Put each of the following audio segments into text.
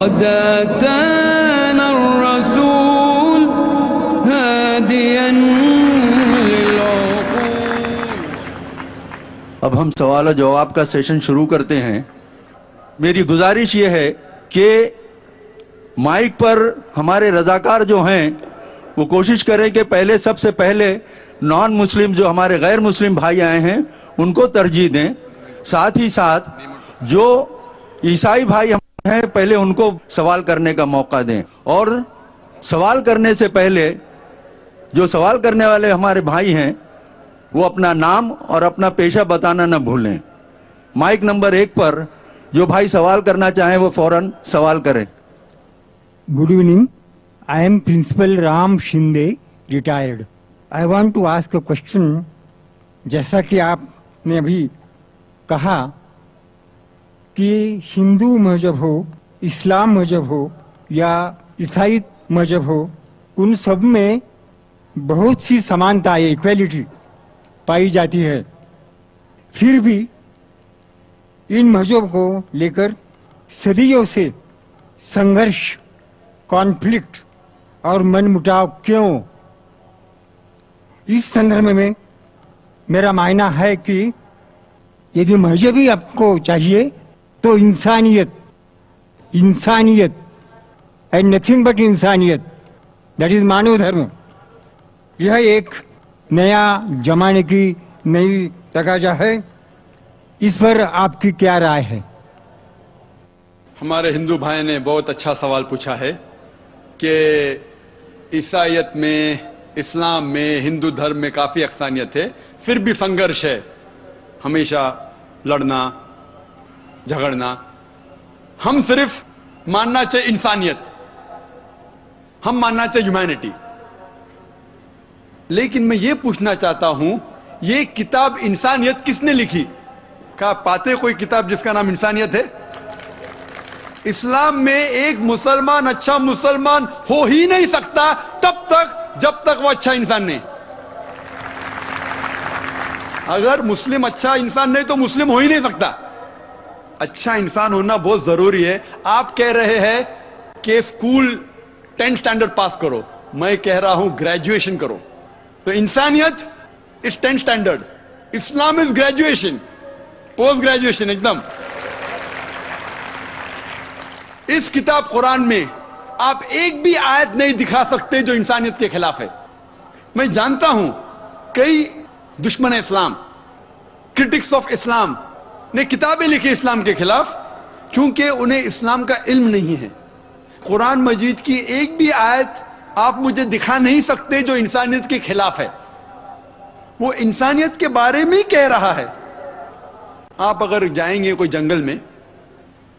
قد أتانا الرسول هاديا للعقول. اب ہم سوال و جواب کا سیشن شروع کرتے ہیں. میری گزارش یہ ہے کہ مائک پر ہمارے رضاکار جو ہیں وہ کوشش کریں کہ سب سے پہلے نان مسلم جو ہمارے غیر مسلم بھائی آئے ہیں ان کو ترجیح دیں. ساتھ ہی ساتھ جو عیسائی بھائی ہیں پہلے ان کو سوال کرنے کا موقع دیں. اور سوال کرنے سے پہلے جو سوال کرنے والے ہمارے بھائی ہیں وہ اپنا نام اور اپنا پیشہ بتانا نہ بھولیں. مائک نمبر 1 پر جو بھائی سوال کرنا چاہیں وہ فوراً سوال کریں. Good evening. I am Principal Ram Shinde, retired. I want to ask a question. جیسا کہ آپ نے ابھی کہا کہ ہندو مذہب ہو، اسلام مذہب ہو یا عیسائی مذہب ہو، ان سب میں بہت سی سمانتا ایکویلٹی پائی جاتی ہے. پھر بھی ان مذہب کو لے کر صدیوں سے سنگھرش، کانفلکٹ اور من مٹاؤ کیوں؟ اس سندربھ میں میرا معنی ہے کہ یدی مذہبی آپ کو چاہیے تو انسانیت اینڈ نتھنگ بٹ انسانیت، دیٹ از مانو دھرم. یہ ایک نیا زمانے کی نئی تقاضا ہے. اس پر آپ کی کیا رائے ہے؟ ہمارے ہندو بھائی نے بہت اچھا سوال پوچھا ہے کہ عیسائیت میں، اسلام میں، ہندو دھرم میں کافی یکسانیت ہے، پھر بھی سنگھرش ہے، ہمیشہ لڑنا جھگڑنا. ہم صرف ماننا چاہیے انسانیت، ہم ماننا چاہیے ہیومینٹی. لیکن میں یہ پوچھنا چاہتا ہوں یہ کتاب انسانیت کس نے لکھی؟ کیا پاتے کوئی کتاب جس کا نام انسانیت ہے؟ اسلام میں ایک مسلمان اچھا مسلمان ہو ہی نہیں سکتا جب تک وہ اچھا انسان نہیں. اگر مسلم اچھا انسان نہیں تو مسلم ہو ہی نہیں سکتا. اچھا انسان ہونا بہت ضروری ہے. آپ کہہ رہے ہیں کہ اسکول 10th اسٹینڈرڈ پاس کرو، میں کہہ رہا ہوں گریجویشن کرو. تو انسانیت از 10th اسٹینڈرڈ، اسلام از گریجویشن، پوسٹ گریجویشن ایک دم. اس کتاب قرآن میں آپ ایک بھی آیت نہیں دکھا سکتے جو انسانیت کے خلاف ہے. میں جانتا ہوں کئی دشمن اسلام، کرٹکس آف اسلام نے کتابیں لکھی اسلام کے خلاف کیونکہ انہیں اسلام کا علم نہیں ہے. قرآن مجید کی ایک بھی آیت آپ مجھے دکھا نہیں سکتے جو انسانیت کے خلاف ہے. وہ انسانیت کے بارے میں ہی کہہ رہا ہے. آپ اگر جائیں گے کوئی جنگل میں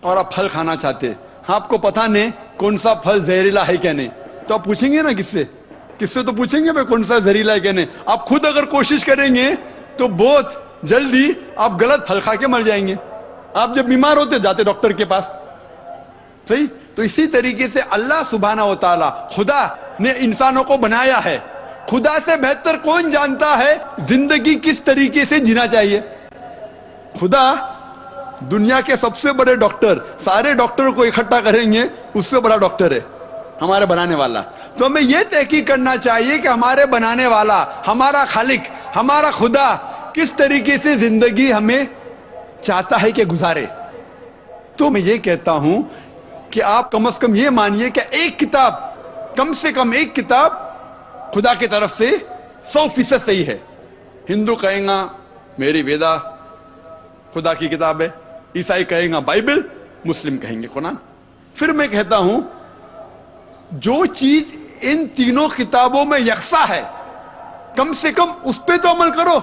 اور آپ پھل کھانا چاہتے، آپ کو پتہ نہیں کون سا پھل زہریلا ہے کیا نہیں، تو آپ پوچھیں گے نا کس سے تو پوچھیں گے بھائی کون سا زہریلا ہے کیا نہیں. آپ خود اگر کوشش کریں گے تو بہت جلدی آپ غلط پھل کھا کے مر جائیں گے. آپ جب بیمار ہوتے جاتے ڈاکٹر کے پاس. صحیح؟ تو اسی طریقے سے اللہ سبحانہ و تعالی خدا نے انسانوں کو بنایا ہے. خدا سے بہتر کون جانتا ہے زندگی کس طریقے سے جینا چاہیے؟ خدا دنیا کے سب سے بڑے ڈاکٹر، سارے ڈاکٹروں کو اکٹھا کریں گے اس سے بڑا ڈاکٹر ہے ہمارے بنانے والا. تو ہمیں یہ تحقیق کرنا چاہیے کہ ہمارے بنانے والا، ہمارا خالق، ہمارا خدا کس طریقے سے زندگی ہمیں چاہتا ہے کہ گزارے. تو میں یہ کہتا ہوں کہ آپ کم از کم یہ مانیے کہ ایک کتاب، کم سے کم ایک کتاب خدا کی طرف سے 100% صحیح ہے. ہندو کہیں گا میری ویدا خدا کی کتاب ہے، عیسائی کہیں گا بائبل، مسلم کہیں گے قرآن. پھر میں کہتا ہوں جو چیز ان تینوں کتابوں میں یکساں ہے کم سے کم اس پہ تو عمل کرو.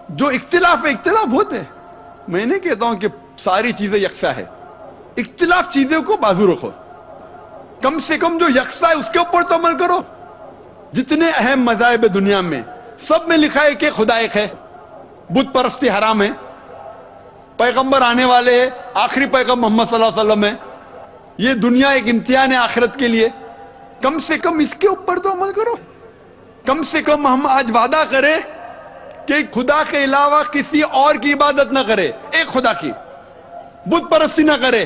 جو اختلاف ہے، اختلاف ہوتے، میں نہیں کہتا ہوں کہ ساری چیزیں یکساں ہے، اختلاف چیزوں کو بازو رکھو. کم سے کم جو یکساں ہے اس کے اوپر تو عمل کرو. جتنے اہم مذاہب دنیا میں سب میں لکھا ہے کہ خدا ایک ہے، بت پرستی حرام ہے، پیغمبر آنے والے ہیں، آخری پیغمبر محمد صلی اللہ علیہ وسلم ہے، یہ دنیا ایک امتحان ہے آخرت کے لیے. کم سے کم اس کے اوپر تو عمل کرو. کم سے کم ہم آج وعدہ کریں کہ خدا کے علاوہ کسی اور کی عبادت نہ کرے، ایک خدا کی، بت پرستی نہ کرے.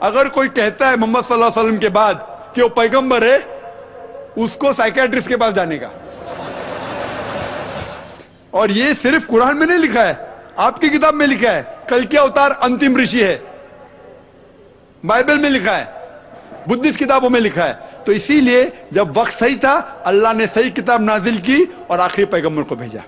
اگر کوئی کہتا ہے محمد صلی اللہ علیہ وسلم کے بعد کہ وہ پیغمبر ہے, اس کو سائیکیٹرسٹ کے پاس جانے کا. اور یہ صرف قرآن میں نہیں لکھا ہے, آپ کی کتاب میں لکھا ہے. کل کیا اوتار انتم رشی ہے, بائبل میں لکھا ہے, بدھسٹ کتابوں میں لکھا ہے. تو اسی لیے جب وقت صحیح تھا, اللہ نے صحیح کتاب نازل کی اور آخری پیغمبر کو بھیجا.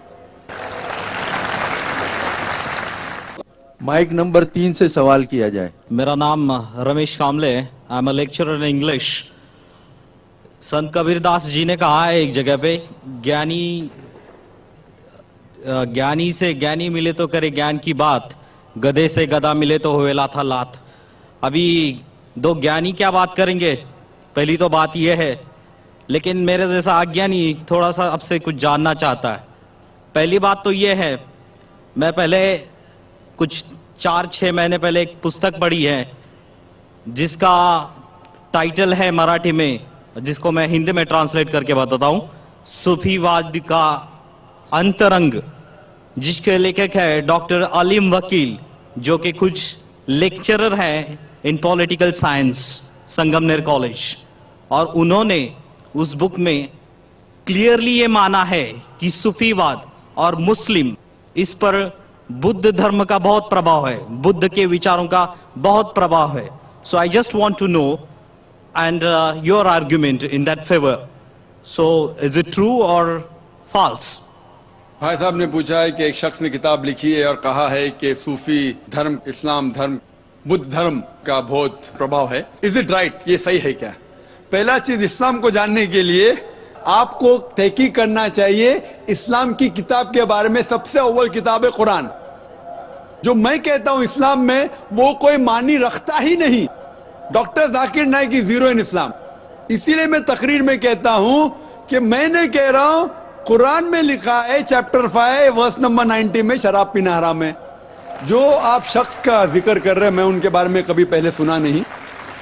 مائک نمبر 3 سے سوال کیا جائے. میرا نام رمیش کاملے ہے. I am a lecturer in English. سنت کبیر داس جی نے کہا ہے ایک جگہ پہ, گیانی سے گیانی ملے تو کرے گیان کی بات, گدھے سے گدھا ملے تو ہوئے لاتھا لات. ابھی دو گیانی کیا بات کریں گے, پہلی تو بات یہ ہے. لیکن میرے جیسا اگیانی تھوڑا سا اب سے کچھ جاننا چاہتا ہے. پہلی بات تو یہ ہے, میں پہلے کچھ 4-6 مہینے پہلے ایک پستک پڑھی ہے جس کا ٹائٹل ہے مراٹھی میں, جس کو میں ہندی میں ٹرانسلیٹ کر کے بتاتا ہوں, صوفی واد کا انترنگ, جس کے لیکھک ہے ڈاکٹر علیم وکیل, جو کہ کچھ لیکچرر ہیں ان پولیٹیکل سائنس سنگمنیر کالج. اور انہوں نے اس بک میں کلیئرلی یہ مانا ہے کہ صوفی واد اور مسلم, اس پر بدھ دھرم کا بہت پربھاؤ ہے, بدھ کے وچاروں کا بہت پربھاؤ ہے. So I just want to know and your argument in that favour. So is it true اور فالس؟ بھائی صاحب نے پوچھا ہے کہ ایک شخص نے کتاب لکھی ہے اور کہا ہے کہ صوفی دھرم, اسلام دھرم, بدھ دھرم کا بہت پربھاؤ ہے. از اٹ رائٹ, یہ صحیح ہے کیا؟ پہلا چیز, اسلام کو جاننے کے لیے آپ کو تحقیق کرنا چاہیے. اسلام کی کتاب کے بارے میں سب سے اول کتاب ہے قرآن. جو میں کہتا ہوں اسلام میں, وہ کوئی معنی رکھتا ہی نہیں. ڈاکٹر ذاکر نائک کی زیرو ان اسلام. اسی لیے میں تقریر میں کہتا ہوں کہ میں نے کہہ رہا ہوں قرآن میں لکھا ہے چیپٹر 5 ورس نمبر 90 میں شراب پینا حرام ہے. جو آپ شخص کا ذکر کر رہے ہیں, میں ان کے بارے میں کبھی پہلے سنا نہیں.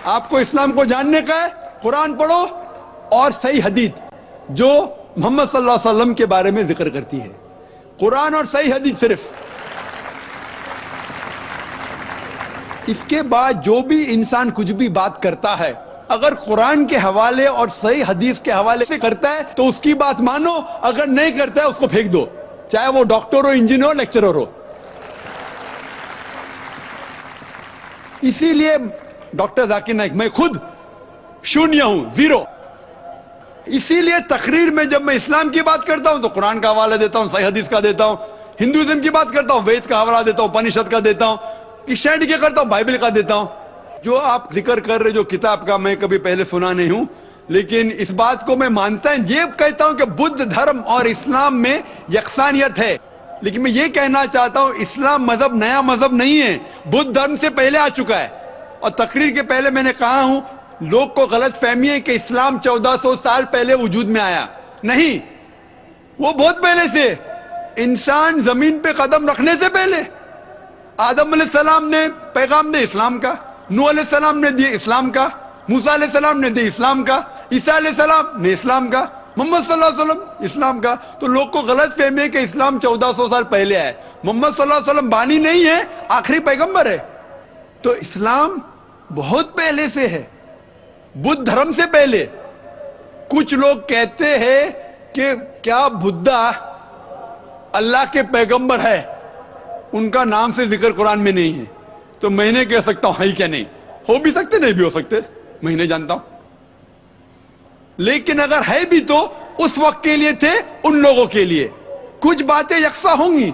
آپ کو اسلام کو جاننے کا ہے, قرآن پڑھو اور صحیح حدیث جو محمد صلی اللہ علیہ وسلم کے بارے میں ذکر کرتی ہے. قرآن اور صحیح حدیث صرف. اس کے بعد جو بھی انسان کچھ بھی بات کرتا ہے, اگر قرآن کے حوالے اور صحیح حدیث کے حوالے سے کرتا ہے تو اس کی بات مانو, اگر نہیں کرتا ہے اس کو پھینک دو, چاہے وہ ڈاکٹر ہو, انجینئر ہو, لیکچرر ہو. اسی لیے ڈاکٹر ذاکر نائک, میں خود شونیہ ہوں, زیرو. اسی لیے تقریر میں جب میں اسلام کی بات کرتا ہوں تو قرآن کا حوالہ دیتا ہوں, صحیح حدیث کا دیتا ہوں. ہندوازم کی بات کرتا ہوں, وید کا حوالہ دیتا ہوں, اپنشد کا دیتا ہوں. کرسچینٹی کے کرتا ہوں, بائبل کا دیتا ہوں. جو آپ ذکر کر رہے جو کتاب کا, میں کبھی پہلے سنا نہیں ہوں, لیکن اس بات کو میں مانتا ہوں. یہ کہتا ہوں کہ بدھ دھرم اور اسلام میں یکسانیت ہے. لیکن میں یہ کہنا چاہتا ہوں اسلام مذہب نیا مذہب نہیں ہے, بدھ دھرم سے پہلے آ چکا ہے. اور تقریر کے پہلے میں نے کہا ہوں, لوگ کو غلط فہمی ہے کہ اسلام 1400 سال پہلے وجود میں آیا. نہیں, وہ بہت پہلے سے, انسان زمین پہ قدم رکھنے سے پہلے آدم علیہ السلام نے پیغام دے اسلام کا, نوح علیہ السلام نے دیے اسلام کا, موسیٰ علیہ السلام نے دیے اسلام کا, عیسیٰ علیہ السلام نے اسلام کا, محمد صلی اللہ علیہ وسلم اسلام کا. تو لوگ کو غلط فہمی ہے کہ اسلام 1400 سال پہلے آئے. محمد صلی اللہ علیہ وسلم بانی نہیں ہے, آخری پیغمبر ہے. تو اسلام بہت پہلے سے ہے, بدھ دھرم سے پہلے. کچھ لوگ کہتے ہیں کہ کیا بدھا اللہ کے پیغمبر ہے, ان کا نام سے ذکر قرآن میں نہیں ہے. تو میں نے کہہ سکتا ہوں ہے کیا نہیں, ہو بھی سکتے نہیں بھی ہو سکتے, میں نہیں جانتا ہوں. لیکن اگر ہے بھی تو اس وقت کے لیے تھے, ان لوگوں کے لیے. کچھ باتیں یکساں ہوں گی,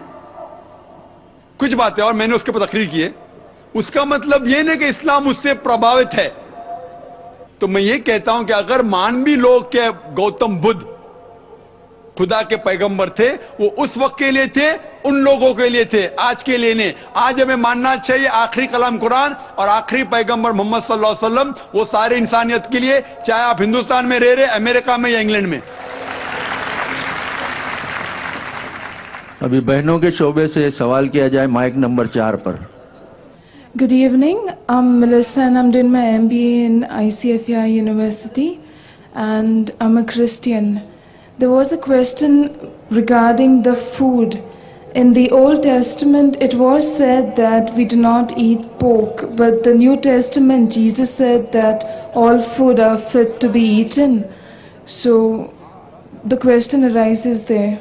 کچھ باتیں, اور میں نے اس کے پر تقریر کی ہے. اس کا مطلب یہ نہیں کہ اسلام اس سے پربھاوت ہے. تو میں یہ کہتا ہوں کہ اگر مان بھی لوگ کہ گوتم بدھ خدا کے پیغمبر تھے, وہ اس وقت کے لیے تھے, ان لوگوں کے لیے تھے, آج کے لیے نہیں. آج ہمیں ماننا چاہیے آخری کلام قرآن اور آخری پیغمبر محمد صلی اللہ علیہ وسلم, وہ سارے انسانیت کے لیے, چاہے آپ ہندوستان میں رہ رہے, امریکہ میں یا انگلینڈ میں. ابھی بہنوں کے شعبے سے سوال کیا جائے, mic number 4 per. Good evening. I'm Melissa and I'm doing my MBA in ICFI University and I'm a Christian. There was a question regarding the food in the Old Testament, it was said that we do not eat pork, but the New Testament, Jesus said that all food are fit to be eaten. So the question arises there.